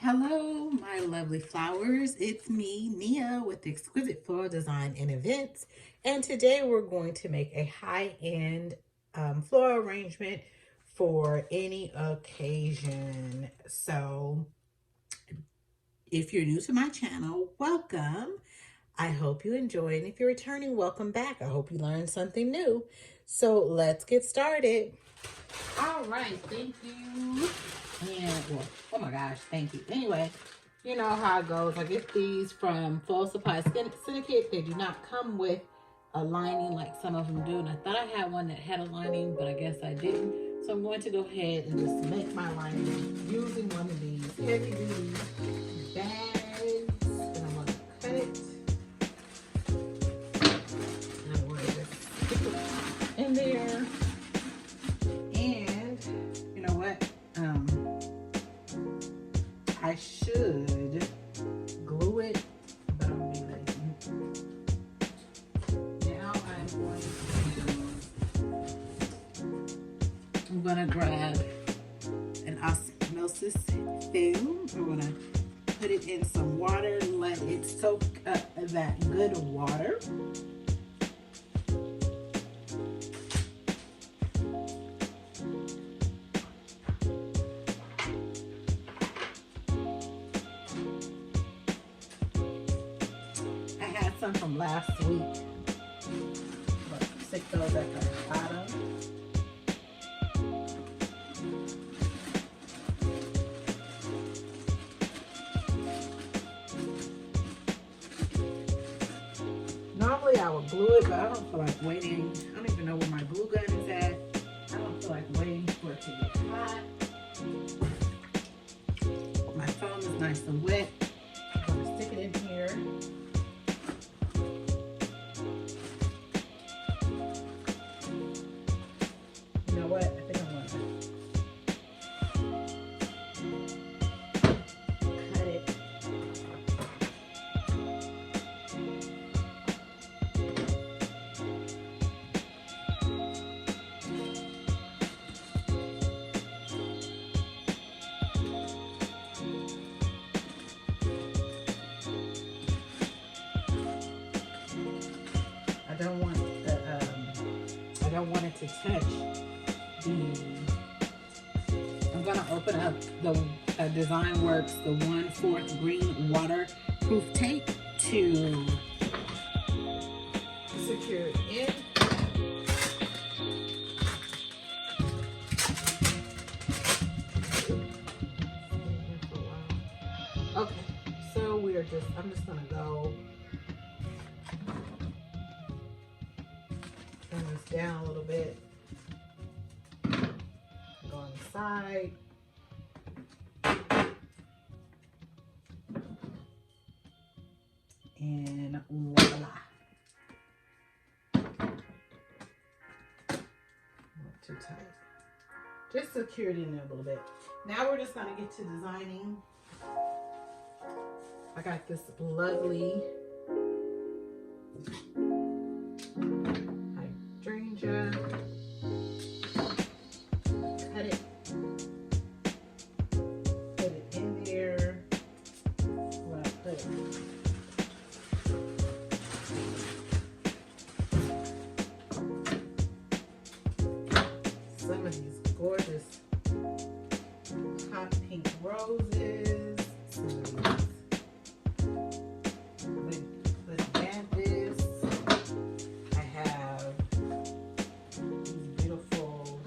Hello, my lovely flowers. It's me, Nia, with Exquisite Floral Design and Events. And today we're going to make a high-end floral arrangement for any occasion. So if you're new to my channel, welcome. I hope you enjoy. And if you're returning, welcome back. I hope you learned something new. So let's get started. All right, thank you. And, well, oh my gosh, thank you. Anyway, you know how it goes. I get these from Floral Supply Syndicate. They do not come with a lining like some of them do. And I thought I had one that had a lining, but I guess I didn't. So I'm going to go ahead and just make my lining using one of these heavy duty bags. And I'm going to cut it. And I'm going to just stick it in there. And you know what? I should glue it, but I'm gonna be lazy. Now I'm gonna grab an osmosis film. I'm gonna put it in some water and let it soak up that good water. Some from last week. Let's stick those at the bottom. Normally I would glue it, but I don't feel like waiting. I don't even know where my glue gun is at. I don't feel like waiting for it to get hot. My foam is nice and wet. I'm going to stick it in here. What? I think I'm going to cut it. I don't want it to touch. I'm gonna open up the Design Works, the 1/4 green waterproof tape to secure it in. Okay, so I'm just gonna go turn this down a little bit. On the side. And voila. Not too tight. Just secure it in there a little bit. Now we're just gonna get to designing. I got this lovely hydrangea. Some of these gorgeous hot pink roses. Some of these Lisanthus. I have these beautiful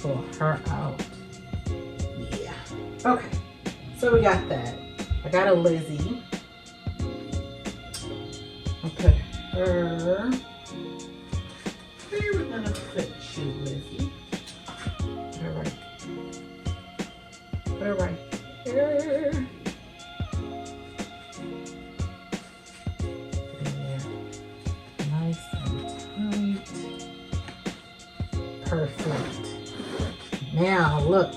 pull her out. Yeah. Okay. So we got that. I got a Lizzie. I'll put her. Where are we gonna put you, Lizzie? Put her right. Put her right here. Nice and tight. Perfect. Now look,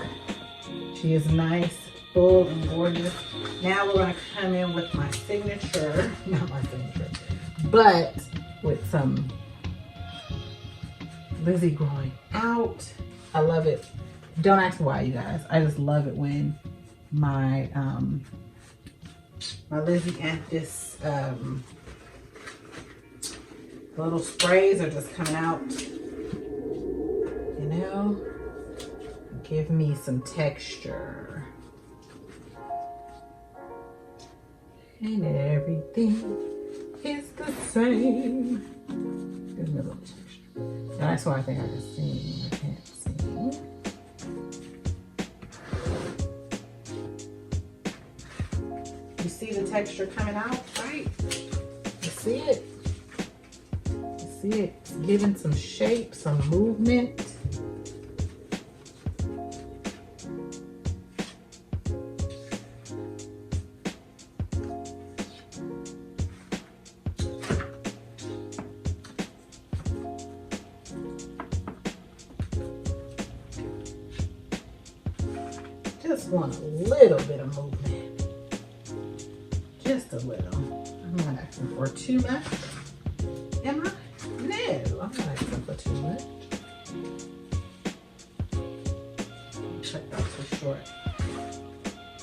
she is nice, full, and gorgeous. Now we're going to come in with my signature, not my signature, but with some Lizzie growing out. I love it. Don't ask me why, you guys. I just love it when my my Lisanthus little sprays are just coming out, you know, give me some texture. And everything is the same. Give me a little texture. And that's why I think I can sing. I can't sing. You see the texture coming out, right? You see it? See it, it's giving some shape, some movement. Just want a little bit of movement. Just a little. I'm not asking for too much. Am I? No, I'm not asking for too much. Check that too short.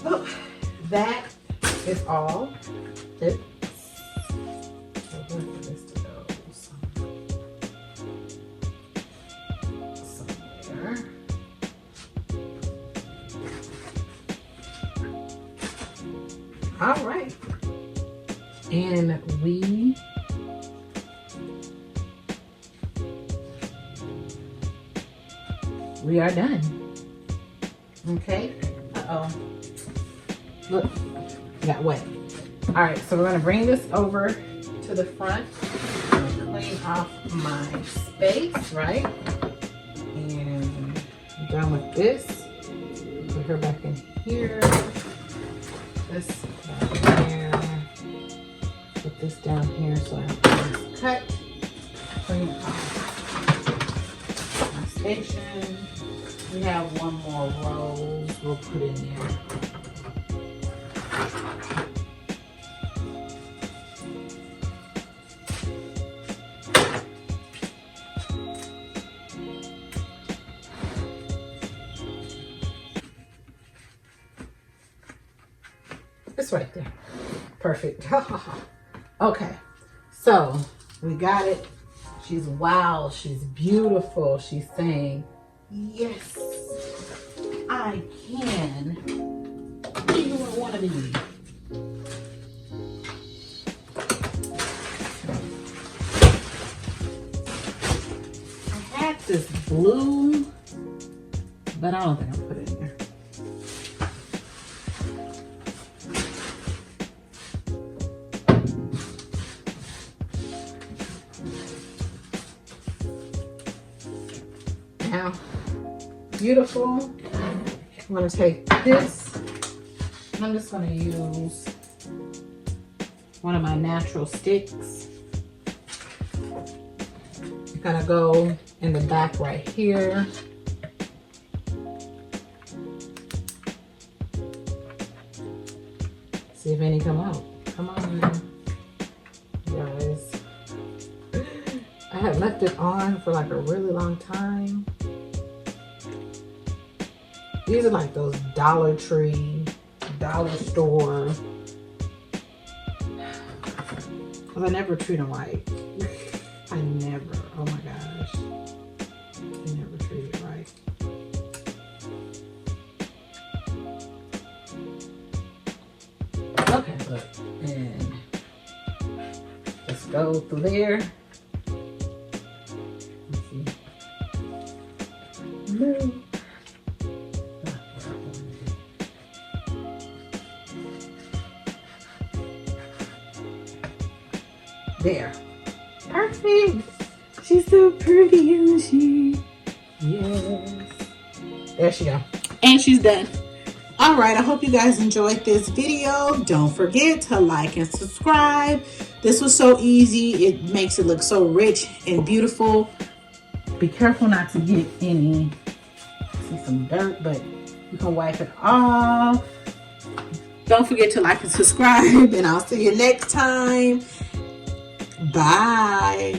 Oh, that is all. Oops. So where for this to go? Somewhere. All right. And we are done. Okay. Uh-oh. Look, got wet. All right, so we're gonna bring this over to the front. I'm gonna clean off my space, right? And I'm done with this. Put her back in here. This back there. Put this down here so I have to cut. Clean off my station. We have one more row we'll put in there. It's right there. Perfect. Okay, so we got it. She's wow, she's beautiful. She's saying, yes, I can be who I want to be. I had this blue, but I don't think I'll put it in there. Now, beautiful. I'm going to take this, and I'm just going to use one of my natural sticks. I'm going to go in the back right here. See if any come out. Come on, guys. I have left it on for like a really long time. These are like those Dollar Tree, dollar store. Cause I never treat them right. I never. Oh my gosh. I never treat it right. Okay, look, and just go through there. Let's see. Blue. There. Perfect. She's so pretty, isn't she? Yes. There she go. And she's done. All right, I hope you guys enjoyed this video. Don't forget to like and subscribe. This was so easy. It makes it look so rich and beautiful. Be careful not to get any, see some dirt, but you can wipe it off. Don't forget to like and subscribe, and I'll see you next time. Bye.